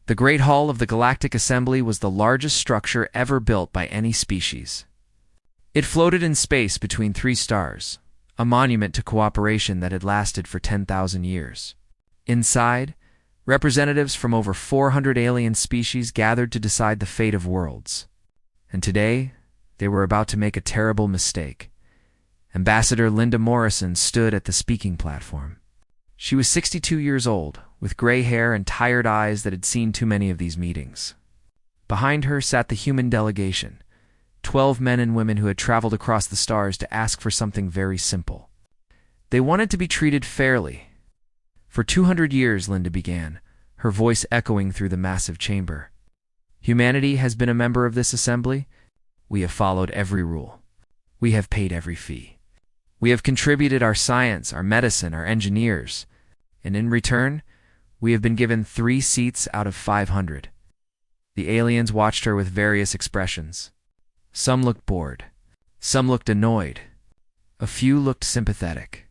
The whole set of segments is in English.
The Great Hall of the Galactic Assembly was the largest structure ever built by any species. It floated in space between three stars, a monument to cooperation that had lasted for 10,000 years. Inside, representatives from over 400 alien species gathered to decide the fate of worlds. And today, they were about to make a terrible mistake. Ambassador Linda Morrison stood at the speaking platform. She was 62 years old, with gray hair and tired eyes that had seen too many of these meetings. Behind her sat the human delegation, 12 men and women who had traveled across the stars to ask for something very simple. They wanted to be treated fairly. For 200 years, Linda began, her voice echoing through the massive chamber. Humanity has been a member of this assembly. We have followed every rule. We have paid every fee. We have contributed our science, our medicine, our engineers, and in return, we have been given 3 seats out of 500. The aliens watched her with various expressions. Some looked bored. Some looked annoyed. A few looked sympathetic.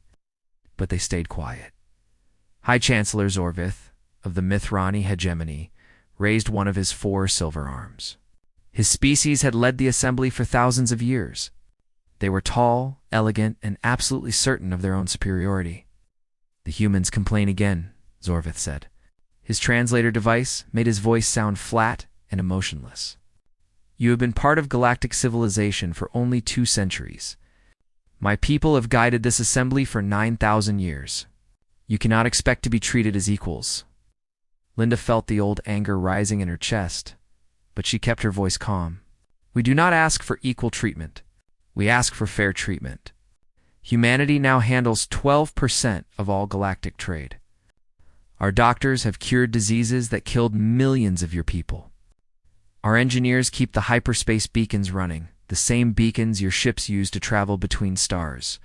But they stayed quiet. High Chancellor Zorvith, of the Mithrani hegemony, raised one of his 4 silver arms. His species had led the assembly for thousands of years. They were tall, elegant, and absolutely certain of their own superiority. The humans complain again, Zorvith said. His translator device made his voice sound flat and emotionless. You have been part of galactic civilization for only 2 centuries. My people have guided this assembly for 9,000 years. You cannot expect to be treated as equals. Linda felt the old anger rising in her chest, but she kept her voice calm. We do not ask for equal treatment. We ask for fair treatment. Humanity now handles 12% of all galactic trade. Our doctors have cured diseases that killed millions of your people. Our engineers keep the hyperspace beacons running, the same beacons your ships use to travel between stars.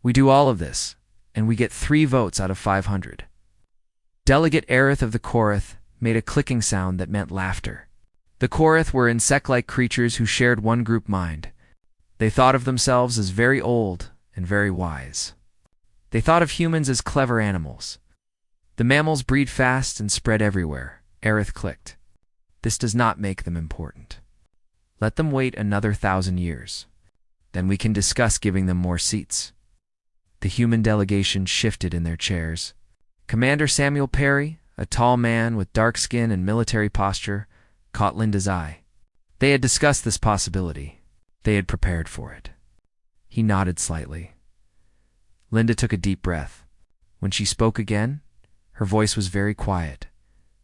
We do all of this, and we get 3 votes out of 500. Delegate Aerith of the Korath made a clicking sound that meant laughter. The Korath were insect-like creatures who shared one group mind. They thought of themselves as very old and very wise. They thought of humans as clever animals. The mammals breed fast and spread everywhere, Aerith clicked. This does not make them important. Let them wait another 1,000 years. Then we can discuss giving them more seats. The human delegation shifted in their chairs. Commander Samuel Perry, a tall man with dark skin and military posture, caught Linda's eye. They had discussed this possibility. They had prepared for it. He nodded slightly. Linda took a deep breath. When she spoke again, her voice was very quiet,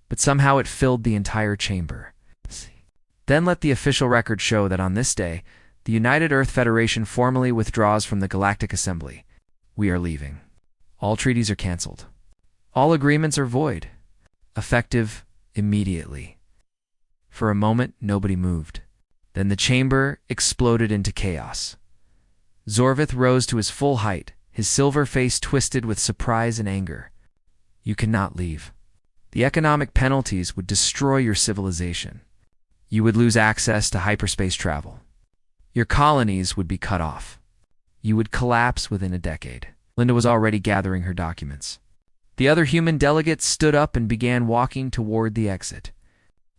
but somehow it filled the entire chamber. Then let the official record show that on this day, the United Earth Federation formally withdraws from the Galactic Assembly. We are leaving. All treaties are cancelled. All agreements are void. Effective immediately. For a moment, nobody moved. Then the chamber exploded into chaos. Zorvith rose to his full height, his silver face twisted with surprise and anger. You cannot leave. The economic penalties would destroy your civilization. You would lose access to hyperspace travel. Your colonies would be cut off. You would collapse within a decade. Linda was already gathering her documents. The other human delegates stood up and began walking toward the exit.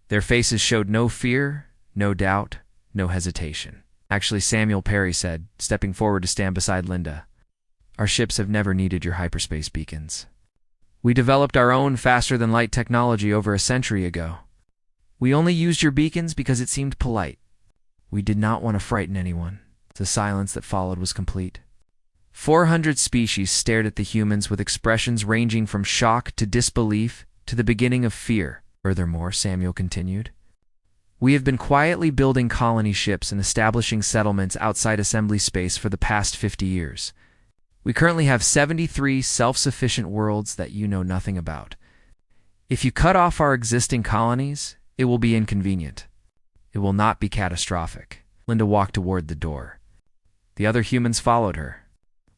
Their faces showed no fear, no doubt, no hesitation. Actually, Samuel Perry said, stepping forward to stand beside Linda, our ships have never needed your hyperspace beacons. We developed our own faster-than-light technology over a century ago. We only used your beacons because it seemed polite. We did not want to frighten anyone. The silence that followed was complete. 400 species stared at the humans with expressions ranging from shock to disbelief to the beginning of fear. Furthermore, Samuel continued, we have been quietly building colony ships and establishing settlements outside assembly space for the past 50 years. We currently have 73 self-sufficient worlds that you know nothing about. If you cut off our existing colonies, it will be inconvenient. It will not be catastrophic. Linda walked toward the door. The other humans followed her.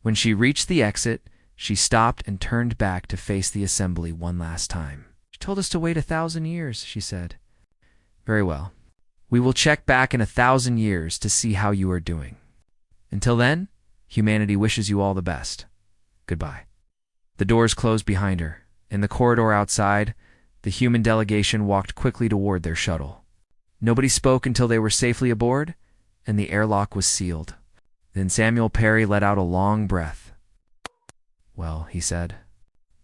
When she reached the exit, she stopped and turned back to face the assembly one last time. She told us to wait 1,000 years, she said. Very well. We will check back in 1,000 years to see how you are doing. Until then, humanity wishes you all the best. Goodbye. The doors closed behind her. In the corridor outside, The human delegation walked quickly toward their shuttle. Nobody spoke until they were safely aboard, and the airlock was sealed. Then Samuel Perry let out a long breath. "Well," he said,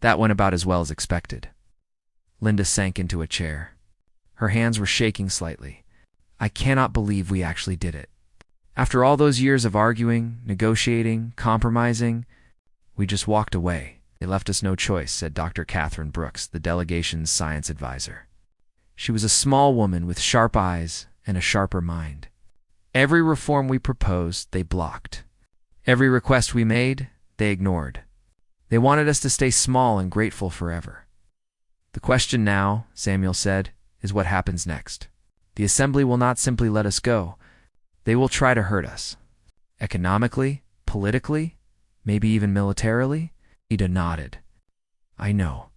"that went about as well as expected." Linda sank into a chair. Her hands were shaking slightly. "I cannot believe we actually did it. After all those years of arguing, negotiating, compromising, we just walked away. They left us no choice," said Dr. Catherine Brooks, the delegation's science advisor. She was a small woman with sharp eyes and a sharper mind. Every reform we proposed, they blocked. Every request we made, they ignored. They wanted us to stay small and grateful forever. "The question now," Samuel said, "is what happens next. The Assembly will not simply let us go. They will try to hurt us. Economically, politically, maybe even militarily." Ida nodded. "I know.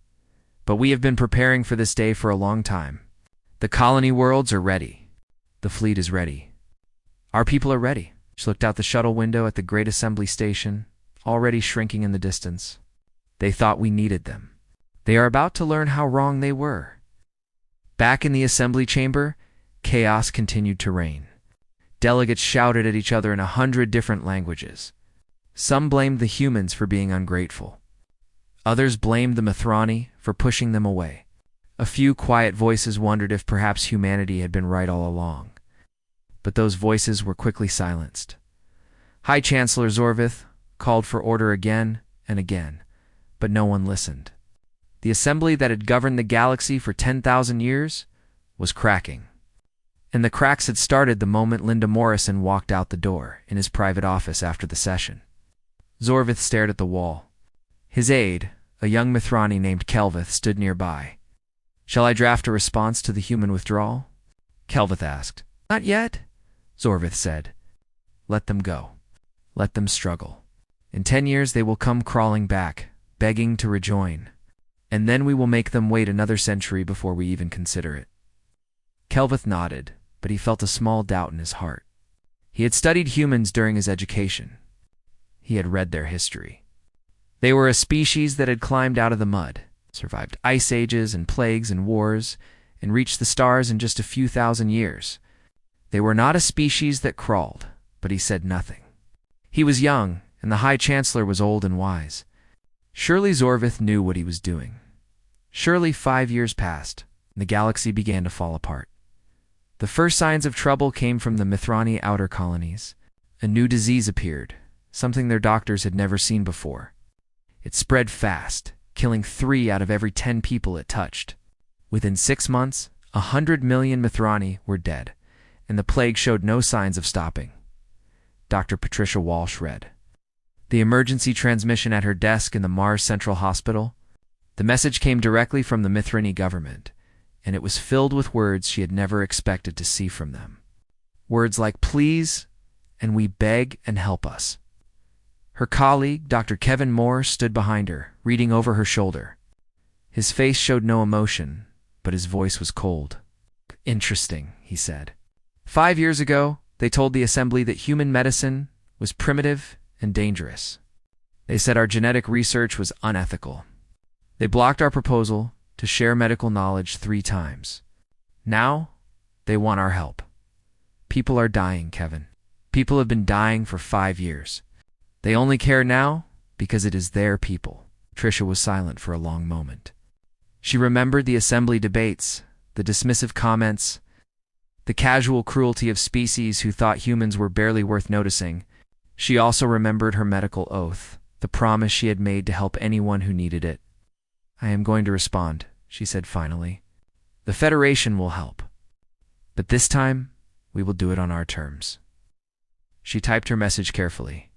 But we have been preparing for this day for a long time. The colony worlds are ready. The fleet is ready. Our people are ready." She looked out the shuttle window at the great assembly station, already shrinking in the distance. "They thought we needed them. They are about to learn how wrong they were." Back in the assembly chamber, chaos continued to reign. Delegates shouted at each other in 100 different languages. Some blamed the humans for being ungrateful. Others blamed the Mithrani for pushing them away. A few quiet voices wondered if perhaps humanity had been right all along. But those voices were quickly silenced. High Chancellor Zorvith called for order again and again, but no one listened. The assembly that had governed the galaxy for 10,000 years was cracking. And the cracks had started the moment Linda Morrison walked out the door in his private office after the session. Zorvith stared at the wall. His aide, a young Mithrani named Kelvith, stood nearby. "Shall I draft a response to the human withdrawal?" Kelvith asked. "Not yet," Zorvith said. "Let them go. Let them struggle. In 10 years they will come crawling back, begging to rejoin. And then we will make them wait another century before we even consider it." Kelvith nodded, but he felt a small doubt in his heart. He had studied humans during his education. He had read their history. They were a species that had climbed out of the mud, survived ice ages and plagues and wars, and reached the stars in just a few thousand years. They were not a species that crawled, but he said nothing. He was young, and the High Chancellor was old and wise. Surely Zorvith knew what he was doing. Surely 5 years passed, and the galaxy began to fall apart. The first signs of trouble came from the Mithrani outer colonies. A new disease appeared, something their doctors had never seen before. It spread fast, killing 3 out of every 10 people it touched. Within 6 months, 100 million Mithrani were dead, and the plague showed no signs of stopping. Dr. Patricia Walsh read the emergency transmission at her desk in the Mars Central Hospital. The message came directly from the Mithrani government, and it was filled with words she had never expected to see from them. Words like "please" and "we beg and help us." Her colleague, Dr. Kevin Moore, stood behind her, reading over her shoulder. His face showed no emotion, but his voice was cold. "Interesting," he said. 5 years ago, they told the Assembly that human medicine was primitive and dangerous. They said our genetic research was unethical. They blocked our proposal to share medical knowledge 3 times. Now, they want our help. People are dying, Kevin. People have been dying for 5 years. They only care now because it is their people. Tricia was silent for a long moment. She remembered the assembly debates, the dismissive comments, the casual cruelty of species who thought humans were barely worth noticing. She also remembered her medical oath, the promise she had made to help anyone who needed it. "I am going to respond," she said finally. "The Federation will help. But this time, we will do it on our terms." She typed her message carefully.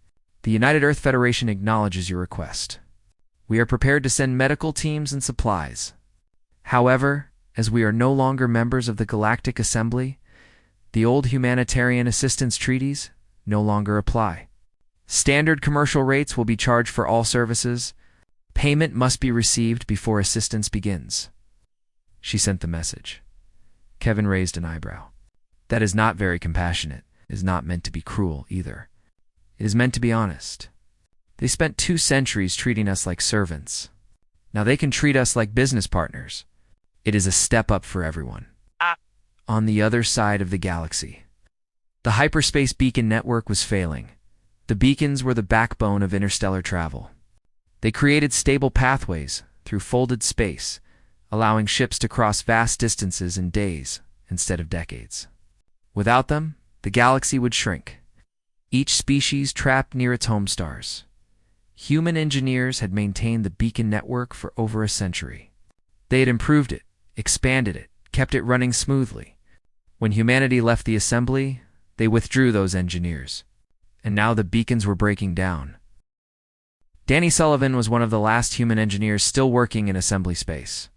"The United Earth Federation acknowledges your request. We are prepared to send medical teams and supplies. However, as we are no longer members of the Galactic Assembly, the old humanitarian assistance treaties no longer apply. Standard commercial rates will be charged for all services. Payment must be received before assistance begins." She sent the message. Kevin raised an eyebrow. "That is not very compassionate. It is not meant to be cruel either. It is meant to be honest. They spent 2 centuries treating us like servants. Now they can treat us like business partners. It is a step up for everyone. On the other side of the galaxy, the hyperspace beacon network was failing. The beacons were the backbone of interstellar travel. They created stable pathways through folded space, allowing ships to cross vast distances in days instead of decades. Without them, the galaxy would shrink, each species trapped near its home stars. Human engineers had maintained the beacon network for over a century. They had improved it, expanded it, kept it running smoothly. When humanity left the assembly, they withdrew those engineers. And now the beacons were breaking down. Danny Sullivan was one of the last human engineers still working in assembly space.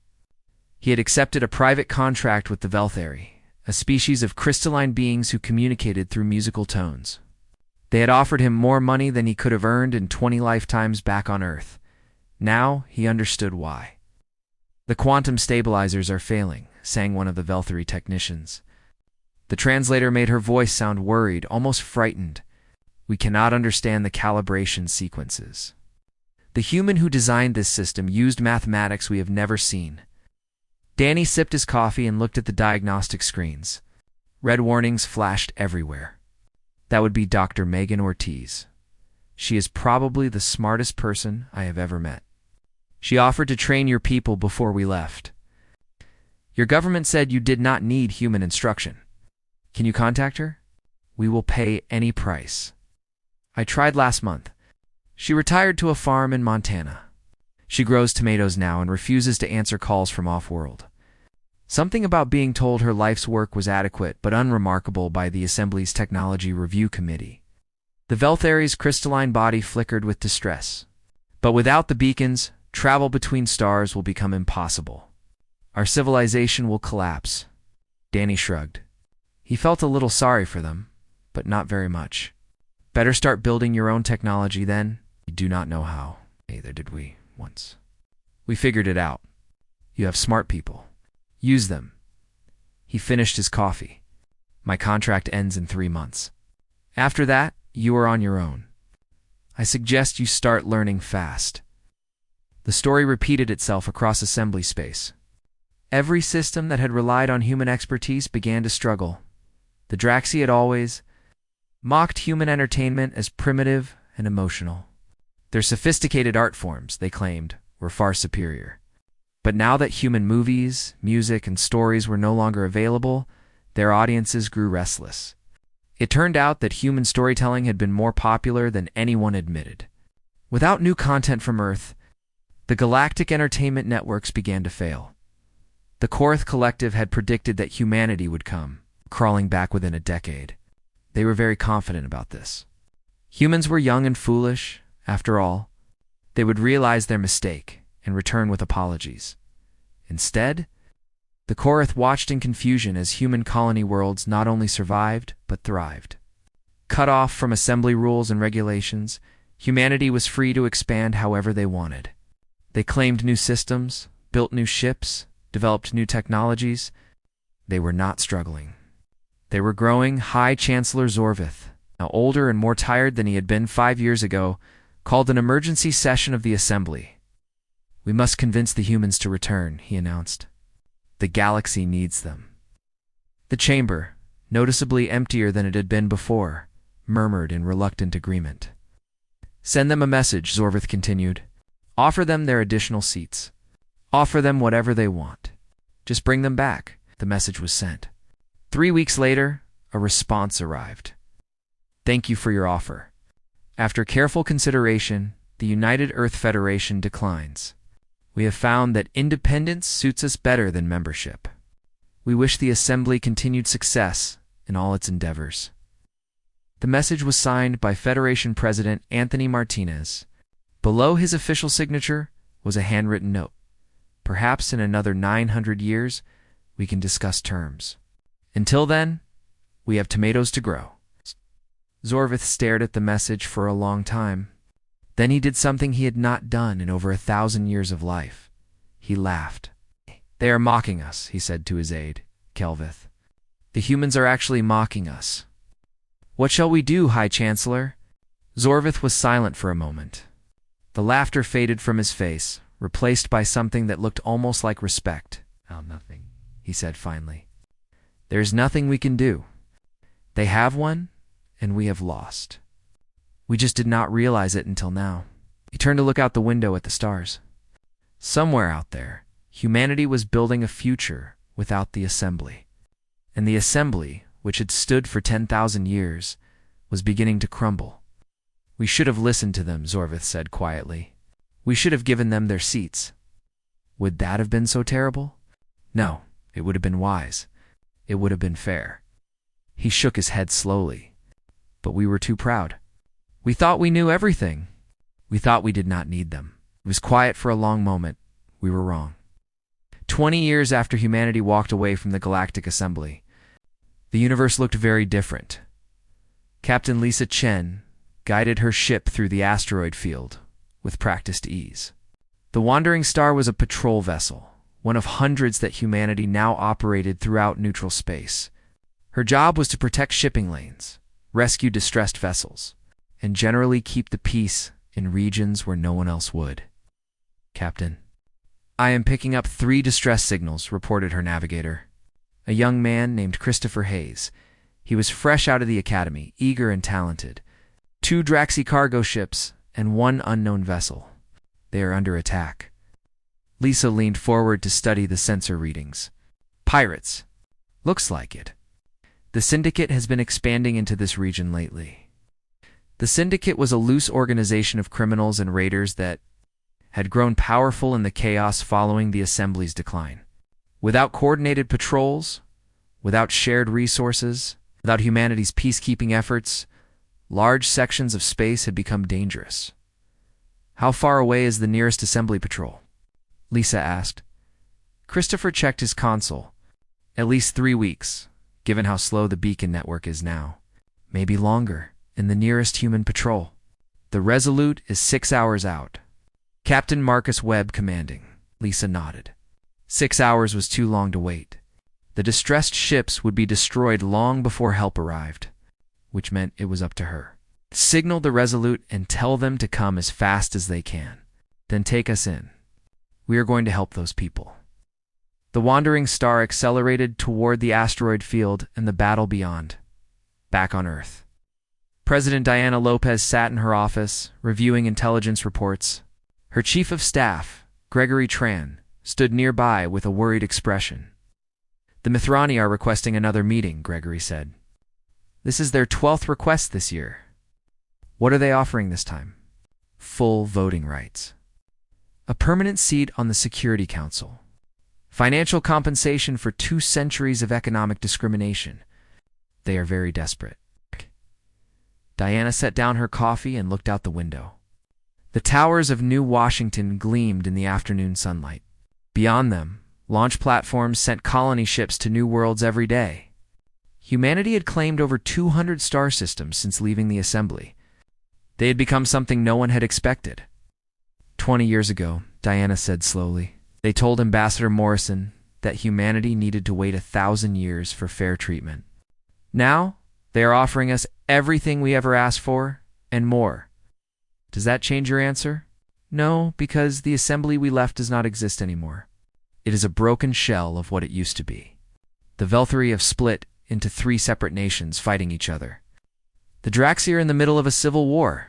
He had accepted a private contract with the Velthari, a species of crystalline beings who communicated through musical tones. They had offered him more money than he could have earned in 20 lifetimes back on Earth. Now he understood why. "The quantum stabilizers are failing," sang one of the Velthari technicians. The translator made her voice sound worried, almost frightened. "We cannot understand the calibration sequences." The human who designed this system used mathematics we have never seen. Danny sipped his coffee and looked at the diagnostic screens. Red warnings flashed everywhere. That would be Dr. Megan Ortiz. She is probably the smartest person I have ever met. She offered to train your people before we left. Your government said you did not need human instruction. Can you contact her? We will pay any price. I tried last month. She retired to a farm in Montana. She grows tomatoes now and refuses to answer calls from off-world. Something about being told her life's work was adequate but unremarkable by the Assembly's Technology Review Committee. The Velthari's crystalline body flickered with distress. But without the beacons, travel between stars will become impossible. Our civilization will collapse. Danny shrugged. He felt a little sorry for them, but not very much. Better start building your own technology then. You do not know how. Neither did we once. We figured it out. You have smart people. Use them. He finished his coffee. My contract ends in 3 months. After that, you are on your own. I suggest you start learning fast. The story repeated itself across assembly space. Every system that had relied on human expertise began to struggle. The Draxi had always mocked human entertainment as primitive and emotional. Their sophisticated art forms, they claimed, were far superior. But now that human movies, music, and stories were no longer available, their audiences grew restless. It turned out that human storytelling had been more popular than anyone admitted. Without new content from Earth, the galactic entertainment networks began to fail. The Korath Collective had predicted that humanity would come, crawling back within a decade. They were very confident about this. Humans were young and foolish, after all. They would realize their mistake and return with apologies. Instead, the Korath watched in confusion as human colony worlds not only survived, but thrived. Cut off from assembly rules and regulations, humanity was free to expand however they wanted. They claimed new systems, built new ships, developed new technologies. They were not struggling. They were growing. High Chancellor Zorvith, now older and more tired than he had been 5 years ago, called an emergency session of the Assembly. "We must convince the humans to return," he announced. "The galaxy needs them." The chamber, noticeably emptier than it had been before, murmured in reluctant agreement. "Send them a message," Zorvith continued. "Offer them their additional seats. Offer them whatever they want. Just bring them back." The message was sent. 3 weeks later, a response arrived. "Thank you for your offer. After careful consideration, the United Earth Federation declines. We have found that independence suits us better than membership. We wish the Assembly continued success in all its endeavors." The message was signed by Federation President Anthony Martinez. Below his official signature was a handwritten note. "Perhaps in another 900 years, we can discuss terms. Until then, we have tomatoes to grow." Zorvith stared at the message for a long time. Then he did something he had not done in over 1,000 years of life. He laughed. "They are mocking us," he said to his aide, Kelvith. "The humans are actually mocking us." "What shall we do, High Chancellor?" Zorvith was silent for a moment. The laughter faded from his face, replaced by something that looked almost like respect, "Oh, nothing," he said finally. "There's nothing we can do. They have one, and we have lost. We just did not realize it until now." He turned to look out the window at the stars. Somewhere out there, humanity was building a future without the assembly. And the assembly, which had stood for 10,000 years, was beginning to crumble. "We should have listened to them," Zorvith said quietly. "We should have given them their seats." Would that have been so terrible? No, it would have been wise. It would have been fair. He shook his head slowly. But we were too proud. We thought we knew everything. We thought we did not need them. It was quiet for a long moment. We were wrong. 20 years after humanity walked away from the Galactic Assembly, the universe looked very different. Captain Lisa Chen guided her ship through the asteroid field with practiced ease. The Wandering Star was a patrol vessel, one of hundreds that humanity now operated throughout neutral space. Her job was to protect shipping lanes, rescue distressed vessels, and generally keep the peace in regions where no one else would. "Captain, I am picking up 3 distress signals," reported her navigator. A young man named Christopher Hayes. He was fresh out of the academy, eager and talented. 2 Draxi cargo ships and 1 unknown vessel. They are under attack. Lisa leaned forward to study the sensor readings. "Pirates. Looks like it. The Syndicate has been expanding into this region lately." The Syndicate was a loose organization of criminals and raiders that had grown powerful in the chaos following the Assembly's decline. Without coordinated patrols, without shared resources, without humanity's peacekeeping efforts, large sections of space had become dangerous. "How far away is the nearest Assembly patrol?" Lisa asked. Christopher checked his console. "At least 3 weeks, given how slow the beacon network is now. Maybe longer, in the nearest human patrol. The Resolute is 6 hours out." "Captain Marcus Webb commanding." Lisa nodded. 6 hours was too long to wait. The distressed ships would be destroyed long before help arrived, which meant it was up to her. "Signal the Resolute and tell them to come as fast as they can. Then take us in. We are going to help those people." The Wandering Star accelerated toward the asteroid field and the battle beyond. Back on Earth, President Diana Lopez sat in her office, reviewing intelligence reports. Her chief of staff, Gregory Tran, stood nearby with a worried expression. "The Mithrani are requesting another meeting," Gregory said. "This is their 12th request this year." "What are they offering this time?" "Full voting rights. A permanent seat on the Security Council. Financial compensation for 2 centuries of economic discrimination. They are very desperate." Diana set down her coffee and looked out the window. The towers of New Washington gleamed in the afternoon sunlight. Beyond them, launch platforms sent colony ships to new worlds every day. Humanity had claimed over 200 star systems since leaving the Assembly. They had become something no one had expected. 20 years ago, Diana said slowly, they told Ambassador Morrison that humanity needed to wait 1,000 years for fair treatment. Now, they are offering us everything we ever asked for, and more. Does that change your answer? No, because the Assembly we left does not exist anymore. It is a broken shell of what it used to be. The Velthari have split into 3 separate nations fighting each other. The Draxi are in the middle of a civil war.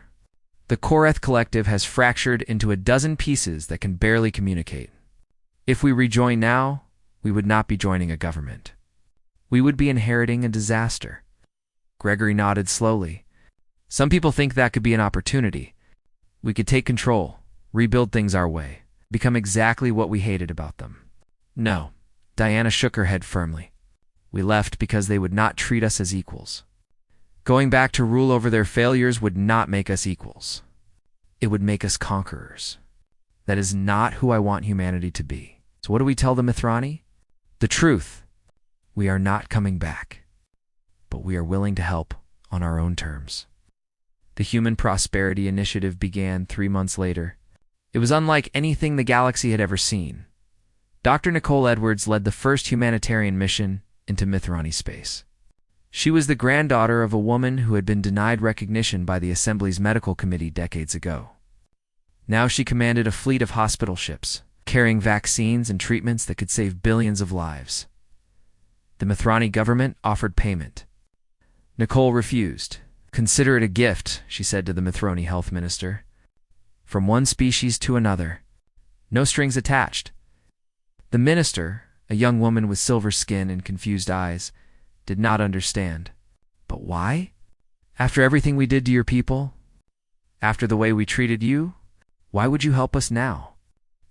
The Koreth Collective has fractured into a dozen pieces that can barely communicate. If we rejoin now, we would not be joining a government. We would be inheriting a disaster. Gregory nodded slowly. Some people think that could be an opportunity. We could take control, rebuild things our way, become exactly what we hated about them. No, Diana shook her head firmly. We left because they would not treat us as equals. Going back to rule over their failures would not make us equals. It would make us conquerors. That is not who I want humanity to be. So what do we tell the Mithrani? The truth. We are not coming back. But we are willing to help on our own terms. The Human Prosperity Initiative began 3 months later. It was unlike anything the galaxy had ever seen. Dr. Nicole Edwards led the first humanitarian mission into Mithrani space. She was the granddaughter of a woman who had been denied recognition by the Assembly's medical committee decades ago. Now she commanded a fleet of hospital ships, carrying vaccines and treatments that could save billions of lives. The Mithrani government offered payment. Nicole refused. "Consider it a gift," she said to the Mithrani health minister. "From one species to another. No strings attached." The minister, a young woman with silver skin and confused eyes, did not understand. "But why? After everything we did to your people? After the way we treated you? Why would you help us now?"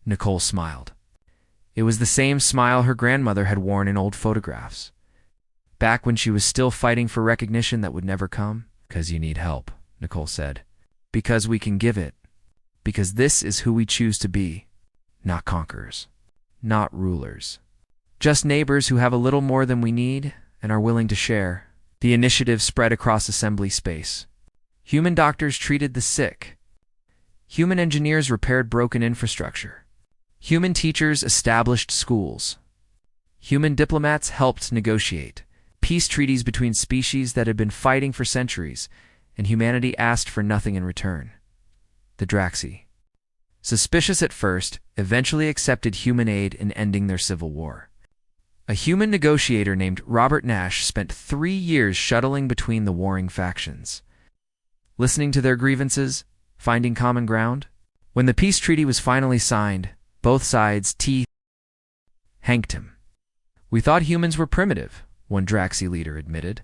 Nicole smiled. It was the same smile her grandmother had worn in old photographs. Back when she was still fighting for recognition that would never come. "Because you need help," Nicole said. "Because we can give it. Because this is who we choose to be. Not conquerors. Not rulers. Just neighbors who have a little more than we need and are willing to share." The initiative spread across assembly space. Human doctors treated the sick. Human engineers repaired broken infrastructure. Human teachers established schools. Human diplomats helped negotiate peace treaties between species that had been fighting for centuries, and humanity asked for nothing in return. The Draxi, suspicious at first, eventually accepted human aid in ending their civil war. A human negotiator named Robert Nash spent 3 years shuttling between the warring factions, listening to their grievances, finding common ground. When the peace treaty was finally signed, both sides hanged him. "We thought humans were primitive," one Draxi leader admitted.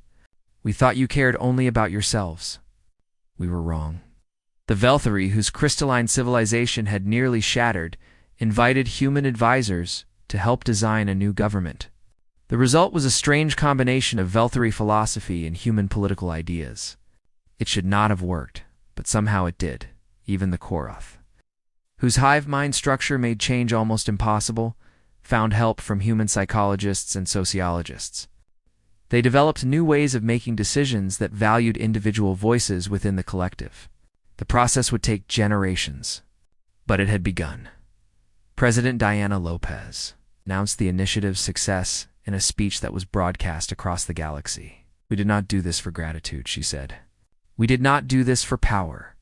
"We thought you cared only about yourselves. We were wrong." The Velthari, whose crystalline civilization had nearly shattered, invited human advisors to help design a new government. The result was a strange combination of Velthari philosophy and human political ideas. It should not have worked, but somehow it did. Even the Koroth, whose hive mind structure made change almost impossible, found help from human psychologists and sociologists. They developed new ways of making decisions that valued individual voices within the collective. The process would take generations, but it had begun. President Diana Lopez announced the initiative's success in a speech that was broadcast across the galaxy. "We did not do this for gratitude," she said. "We did not do this for power.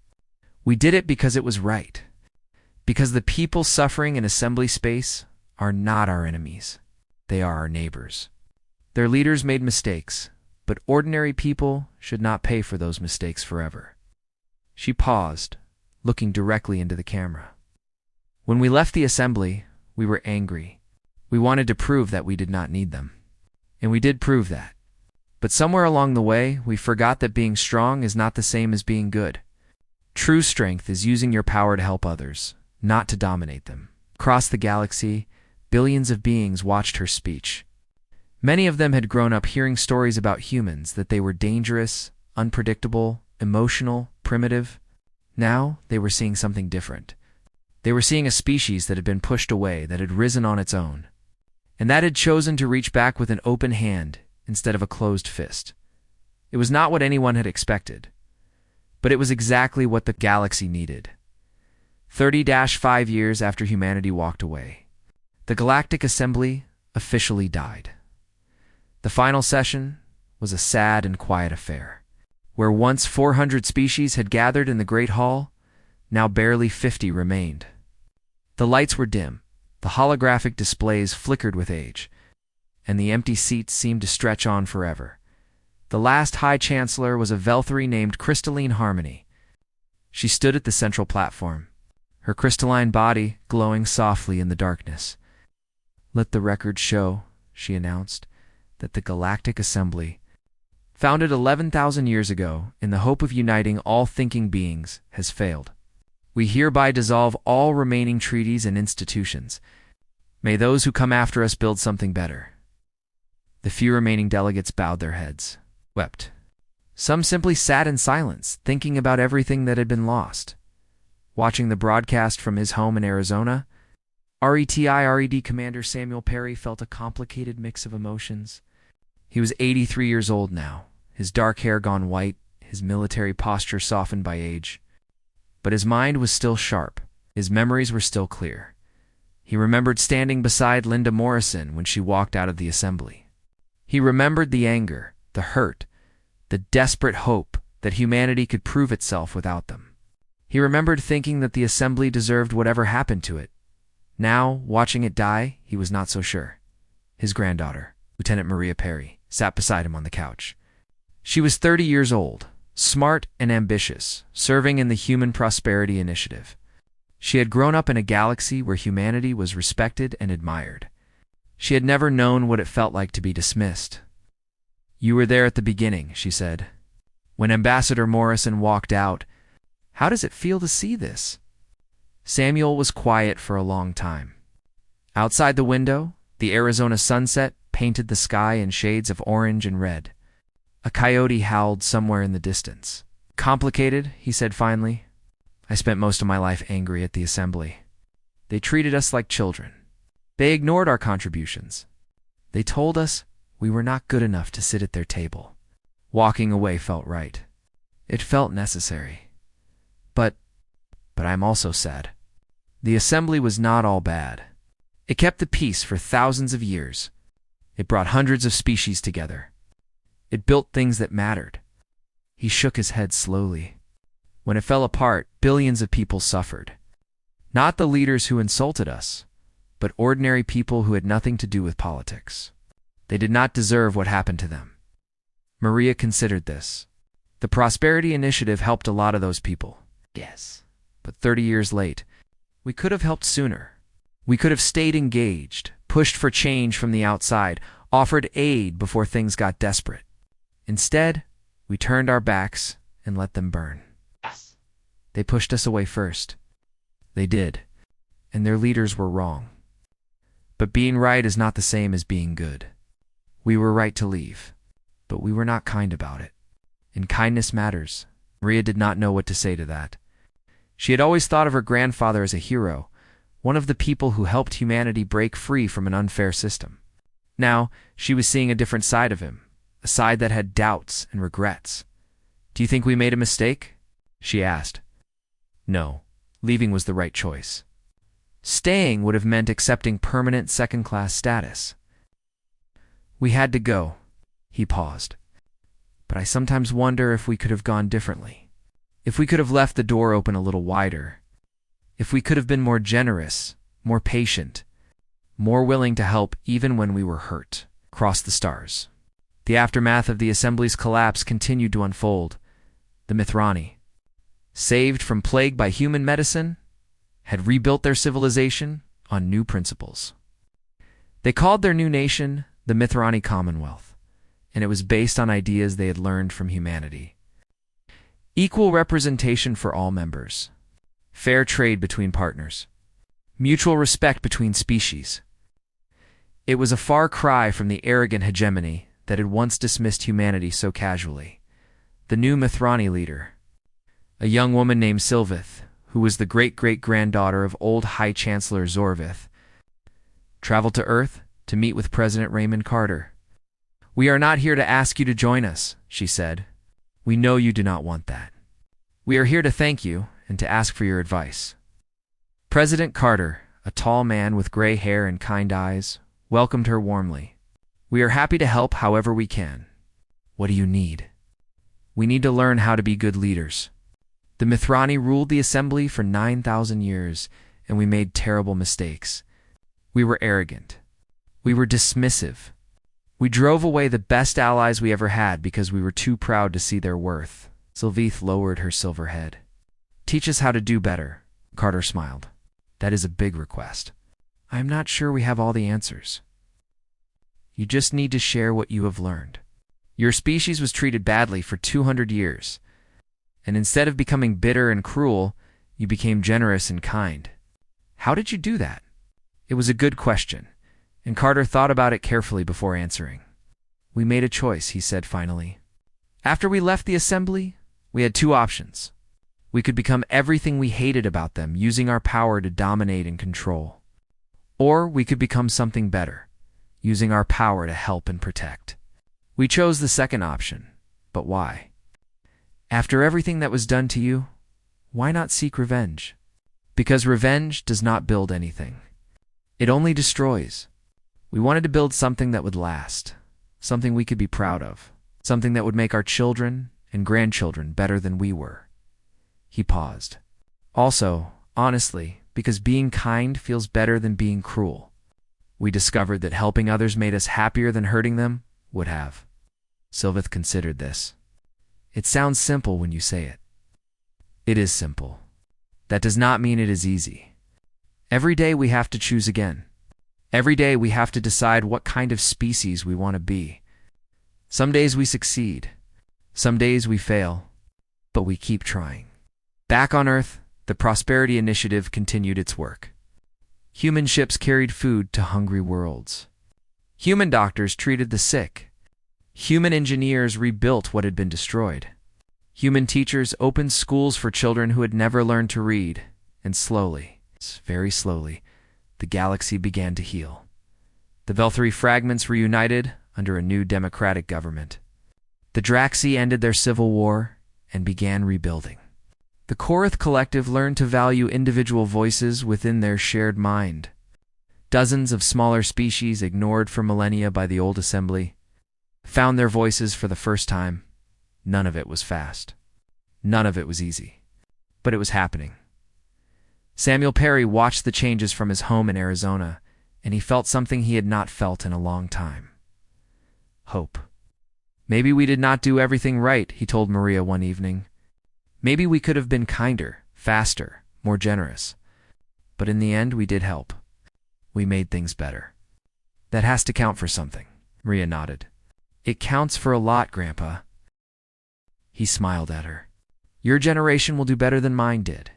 We did it because it was right. Because the people suffering in assembly space are not our enemies. They are our neighbors. Their leaders made mistakes, but ordinary people should not pay for those mistakes forever." She paused, looking directly into the camera. "When we left the assembly, we were angry. We wanted to prove that we did not need them. And we did prove that. But somewhere along the way, we forgot that being strong is not the same as being good. True strength is using your power to help others, not to dominate them." Across the galaxy, billions of beings watched her speech. Many of them had grown up hearing stories about humans, that they were dangerous, unpredictable, emotional, primitive. Now, they were seeing something different. They were seeing a species that had been pushed away, that had risen on its own, and that had chosen to reach back with an open hand instead of a closed fist. It was not what anyone had expected, but it was exactly what the galaxy needed. 30-5 years after humanity walked away, the Galactic Assembly officially died. The final session was a sad and quiet affair. Where once 400 species had gathered in the Great Hall, now barely 50 remained. The lights were dim, the holographic displays flickered with age, and the empty seats seemed to stretch on forever. The last High Chancellor was a Velthari named Crystalline Harmony. She stood at the central platform, her crystalline body glowing softly in the darkness. "Let the record show," she announced, "that the Galactic Assembly, founded 11,000 years ago in the hope of uniting all thinking beings, has failed. We hereby dissolve all remaining treaties and institutions. May those who come after us build something better." The few remaining delegates bowed their heads, wept. Some simply sat in silence, thinking about everything that had been lost. Watching the broadcast from his home in Arizona, RETI-RED Commander Samuel Perry felt a complicated mix of emotions. He was 83 years old now, his dark hair gone white, his military posture softened by age. But his mind was still sharp, his memories were still clear. He remembered standing beside Linda Morrison when she walked out of the assembly. He remembered the anger, the hurt, the desperate hope that humanity could prove itself without them. He remembered thinking that the assembly deserved whatever happened to it, Now, watching it die, he was not so sure. His granddaughter, Lieutenant Maria Perry, sat beside him on the couch. She was 30 years old, smart and ambitious, serving in the Human Prosperity Initiative. She had grown up in a galaxy where humanity was respected and admired. She had never known what it felt like to be dismissed. "You were there at the beginning," she said. "When Ambassador Morrison walked out, how does it feel to see this?" Samuel was quiet for a long time. Outside the window, the Arizona sunset painted the sky in shades of orange and red. A coyote howled somewhere in the distance. "Complicated," he said finally. "I spent most of my life angry at the assembly. They treated us like children. They ignored our contributions. They told us we were not good enough to sit at their table. Walking away felt right. It felt necessary. But I'm also sad. The assembly was not all bad. It kept the peace for thousands of years. It brought hundreds of species together. It built things that mattered." He shook his head slowly. "When it fell apart, billions of people suffered. Not the leaders who insulted us, but ordinary people who had nothing to do with politics. They did not deserve what happened to them." Maria considered this. The Prosperity Initiative helped a lot of those people. Yes. But 30 years late, we could have helped sooner. We could have stayed engaged, pushed for change from the outside, offered aid before things got desperate. Instead, we turned our backs and let them burn. Yes. They pushed us away first. They did, and their leaders were wrong. But being right is not the same as being good. We were right to leave, but we were not kind about it. And kindness matters. Maria did not know what to say to that. She had always thought of her grandfather as a hero, one of the people who helped humanity break free from an unfair system. Now, she was seeing a different side of him, a side that had doubts and regrets. "Do you think we made a mistake?" she asked. No, leaving was the right choice. Staying would have meant accepting permanent second-class status. "We had to go." He paused. "But I sometimes wonder if we could have gone differently. If we could have left the door open a little wider. If we could have been more generous, more patient, more willing to help even when we were hurt." Across the stars, the aftermath of the Assembly's collapse continued to unfold. The Mithrani, saved from plague by human medicine, had rebuilt their civilization on new principles. They called their new nation the Mithrani Commonwealth, and it was based on ideas they had learned from humanity. Equal representation for all members. Fair trade between partners. Mutual respect between species. It was a far cry from the arrogant hegemony that had once dismissed humanity so casually. The new Mithrani leader, a young woman named Sylvith, who was the great-great-granddaughter of old High Chancellor Zorvith, traveled to Earth to meet with President Raymond Carter. "We are not here to ask you to join us," she said. "We know you do not want that. We are here to thank you and to ask for your advice." President Carter, a tall man with gray hair and kind eyes, welcomed her warmly. "We are happy to help however we can. What do you need?" "We need to learn how to be good leaders. The Mithrani ruled the Assembly for 9,000 years, and we made terrible mistakes. We were arrogant. We were dismissive. We drove away the best allies we ever had because we were too proud to see their worth." Sylvith lowered her silver head. "Teach us how to do better." Carter smiled. "That is a big request. I am not sure we have all the answers. You just need to share what you have learned. Your species was treated badly for 200 years, and instead of becoming bitter and cruel, you became generous and kind. How did you do that?" It was a good question, and Carter thought about it carefully before answering. "We made a choice," he said finally. "After we left the Assembly, we had two options. We could become everything we hated about them, using our power to dominate and control. Or we could become something better, using our power to help and protect. We chose the second option. But why? After everything that was done to you, why not seek revenge? Because revenge does not build anything. It only destroys. We wanted to build something that would last, something we could be proud of, something that would make our children and grandchildren better than we were." He paused. "Also, honestly, because being kind feels better than being cruel. We discovered that helping others made us happier than hurting them would have. Sylvith considered this. It sounds simple when you say it. It is simple. That does not mean it is easy. Every day we have to choose again. Every day we have to decide what kind of species we want to be. Some days we succeed. Some days we fail. But we keep trying. Back on Earth, the Prosperity Initiative continued its work. Human ships carried food to hungry worlds. Human doctors treated the sick. Human engineers rebuilt what had been destroyed. Human teachers opened schools for children who had never learned to read, and slowly, very slowly, the galaxy began to heal. The Velthari fragments reunited under a new democratic government. The Draxi ended their civil war and began rebuilding. The Korath Collective learned to value individual voices within their shared mind. Dozens of smaller species, ignored for millennia by the old assembly, found their voices for the first time. None of it was fast. None of it was easy. But it was happening. Samuel Perry watched the changes from his home in Arizona, and he felt something he had not felt in a long time. Hope. Maybe we did not do everything right, he told Maria one evening. Maybe we could have been kinder, faster, more generous. But in the end, we did help. We made things better. That has to count for something, Maria nodded. It counts for a lot, Grandpa. He smiled at her. Your generation will do better than mine did.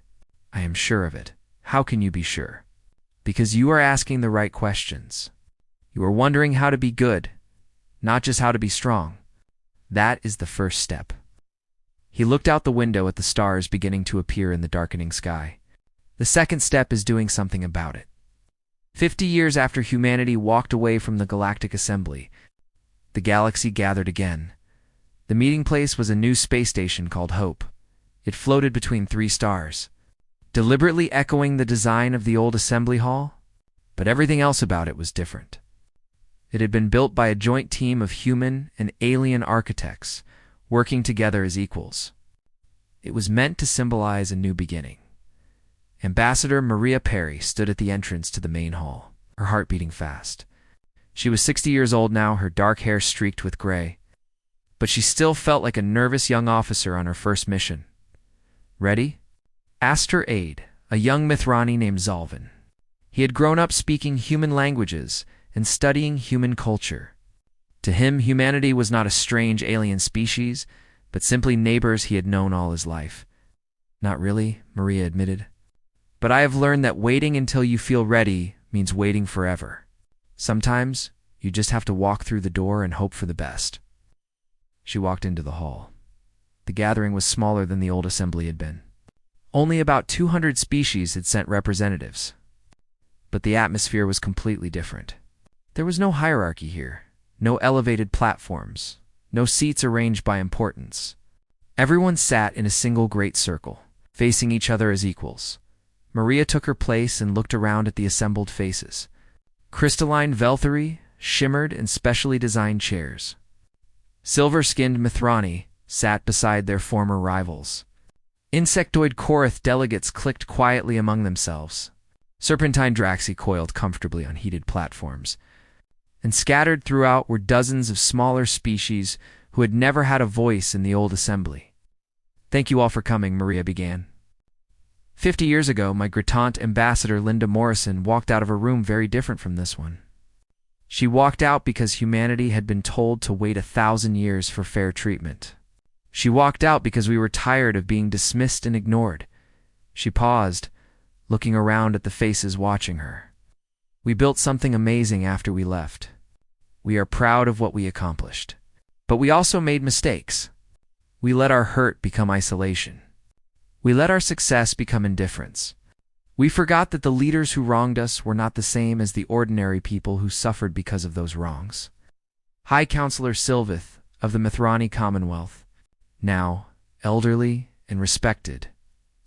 I am sure of it. How can you be sure? Because you are asking the right questions. You are wondering how to be good, not just how to be strong. That is the first step. He looked out the window at the stars beginning to appear in the darkening sky. The second step is doing something about it. 50 years after humanity walked away from the Galactic Assembly, the galaxy gathered again. The meeting place was a new space station called Hope. It floated between 3 stars, deliberately echoing the design of the old assembly hall, but everything else about it was different. It had been built by a joint team of human and alien architects, working together as equals. It was meant to symbolize a new beginning. Ambassador Maria Perry stood at the entrance to the main hall, her heart beating fast. She was 60 years old now, her dark hair streaked with gray, but she still felt like a nervous young officer on her first mission. Ready? Asked her aide, a young Mithrani named Zalvin. He had grown up speaking human languages and studying human culture. To him, humanity was not a strange alien species, but simply neighbors he had known all his life. Not really, Maria admitted. But I have learned that waiting until you feel ready means waiting forever. Sometimes, you just have to walk through the door and hope for the best. She walked into the hall. The gathering was smaller than the old assembly had been. Only about 200 species had sent representatives. But the atmosphere was completely different. There was no hierarchy here. No elevated platforms, no seats arranged by importance. Everyone sat in a single great circle, facing each other as equals. Maria took her place and looked around at the assembled faces. Crystalline Velthari shimmered in specially designed chairs. Silver-skinned Mithrani sat beside their former rivals. Insectoid Korath delegates clicked quietly among themselves. Serpentine Draxi coiled comfortably on heated platforms. And scattered throughout were dozens of smaller species who had never had a voice in the old assembly. Thank you all for coming, Maria began. 50 years ago, my Grattant ambassador Linda Morrison walked out of a room very different from this one. She walked out because humanity had been told to wait 1,000 years for fair treatment. She walked out because we were tired of being dismissed and ignored. She paused, looking around at the faces watching her. We built something amazing after we left. We are proud of what we accomplished. But we also made mistakes. We let our hurt become isolation. We let our success become indifference. We forgot that the leaders who wronged us were not the same as the ordinary people who suffered because of those wrongs. High Counselor Sylvith of the Mithrani Commonwealth, now elderly and respected,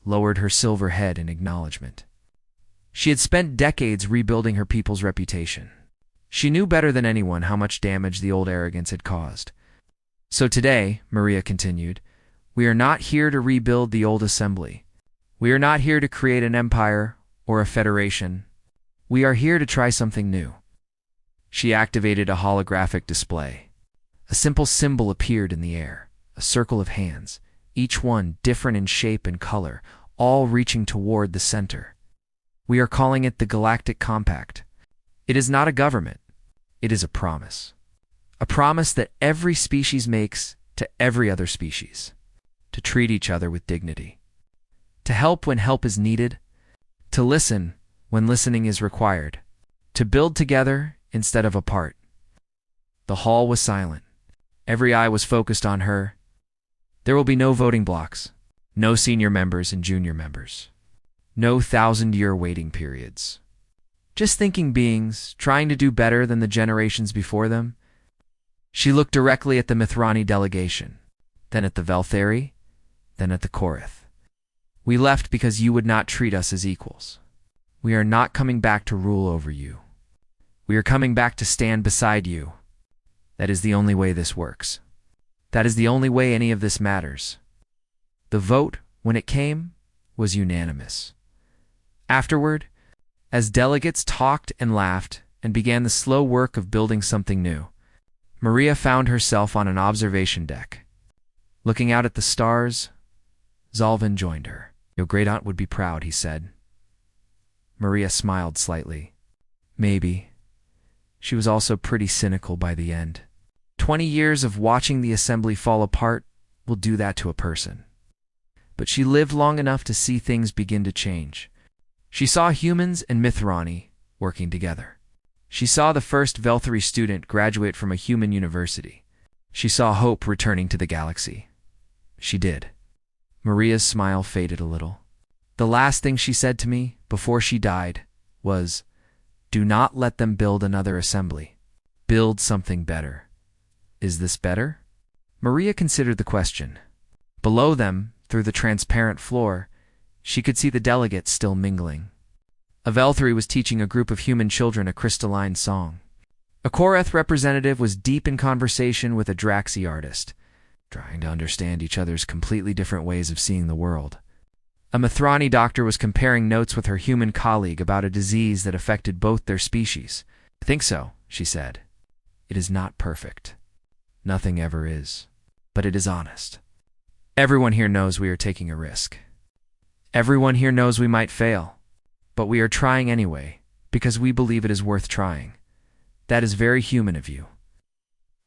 lowered her silver head in acknowledgement. She had spent decades rebuilding her people's reputation. She knew better than anyone how much damage the old arrogance had caused. So today, Maria continued, we are not here to rebuild the old assembly. We are not here to create an empire or a federation. We are here to try something new." She activated a holographic display. A simple symbol appeared in the air, a circle of hands, each one different in shape and color, all reaching toward the center. "We are calling it the Galactic Compact. It is not a government. It is a promise. A promise that every species makes to every other species. To treat each other with dignity. To help when help is needed. To listen when listening is required. To build together instead of apart." The hall was silent. Every eye was focused on her. There will be no voting blocks, no senior members and junior members, no 1,000-year waiting periods. Just thinking beings, trying to do better than the generations before them. She looked directly at the Mithrani delegation, then at the Velthari, then at the Korath. "We left because you would not treat us as equals. We are not coming back to rule over you. We are coming back to stand beside you. That is the only way this works. That is the only way any of this matters." The vote, when it came, was unanimous. Afterward, as delegates talked and laughed and began the slow work of building something new, Maria found herself on an observation deck. Looking out at the stars, Zalvin joined her. "Your great-aunt would be proud," he said. Maria smiled slightly. Maybe. She was also pretty cynical by the end. 20 years of watching the assembly fall apart will do that to a person. But she lived long enough to see things begin to change. She saw humans and Mithrani working together. She saw the first Velthari student graduate from a human university. She saw hope returning to the galaxy. She did. Maria's smile faded a little. The last thing she said to me before she died was, "Do not let them build another assembly. Build something better." Is this better? Maria considered the question. Below them, through the transparent floor, she could see the delegates still mingling. A Velthari was teaching a group of human children a crystalline song. A Korath representative was deep in conversation with a Draxi artist, trying to understand each other's completely different ways of seeing the world. A Mithrani doctor was comparing notes with her human colleague about a disease that affected both their species. "I think so," she said. "It is not perfect. Nothing ever is. But it is honest. Everyone here knows we are taking a risk. Everyone here knows we might fail. But we are trying anyway, because we believe it is worth trying. That is very human of you.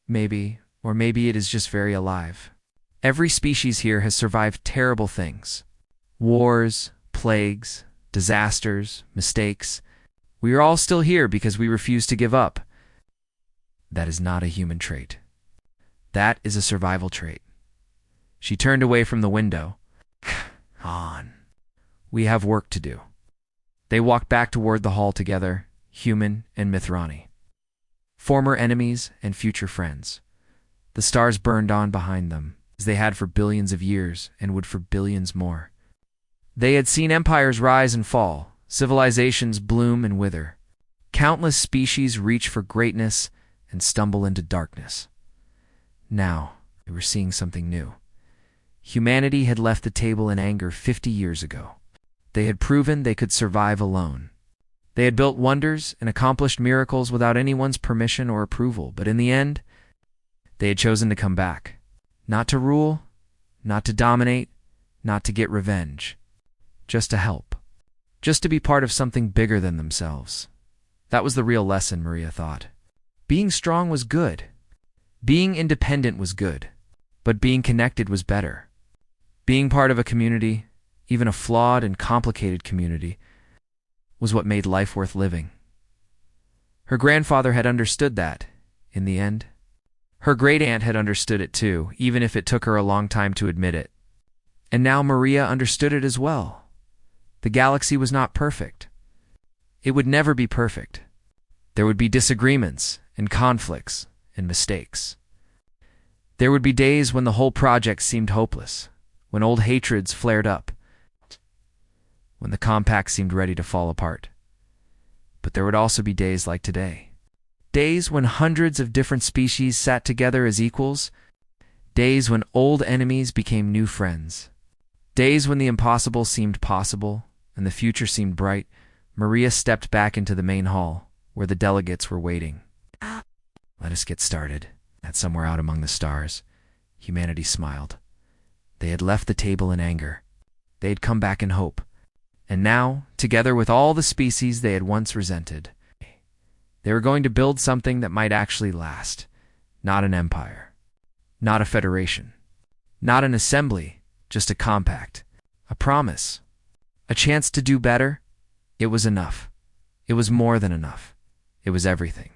Maybe, or maybe it is just very alive. Every species here has survived terrible things. Wars, plagues, disasters, mistakes. We are all still here because we refuse to give up. That is not a human trait. That is a survival trait." She turned away from the window. On. We have work to do. They walked back toward the hall together, human and Mithrani. Former enemies and future friends. The stars burned on behind them, as they had for billions of years and would for billions more. They had seen empires rise and fall, civilizations bloom and wither. Countless species reach for greatness and stumble into darkness. Now, they were seeing something new. Humanity had left the table in anger 50 years ago. They had proven they could survive alone. They had built wonders and accomplished miracles without anyone's permission or approval, but in the end, they had chosen to come back. Not to rule, not to dominate, not to get revenge. Just to help. Just to be part of something bigger than themselves. That was the real lesson, Maria thought. Being strong was good. Being independent was good. But being connected was better. Being part of a community, even a flawed and complicated community, was what made life worth living. Her grandfather had understood that, in the end. Her great-aunt had understood it too, even if it took her a long time to admit it. And now Maria understood it as well. The galaxy was not perfect. It would never be perfect. There would be disagreements and conflicts and mistakes. There would be days when the whole project seemed hopeless, when old hatreds flared up, when the compact seemed ready to fall apart. But there would also be days like today. Days when hundreds of different species sat together as equals. Days when old enemies became new friends. Days when the impossible seemed possible and the future seemed bright, Maria stepped back into the main hall, where the delegates were waiting. Let us get started. At somewhere out among the stars, humanity smiled. They had left the table in anger. They had come back in hope. And now, together with all the species they had once resented, they were going to build something that might actually last. Not an empire. Not a federation. Not an assembly, just a compact. A promise. A chance to do better. It was enough. It was more than enough. It was everything.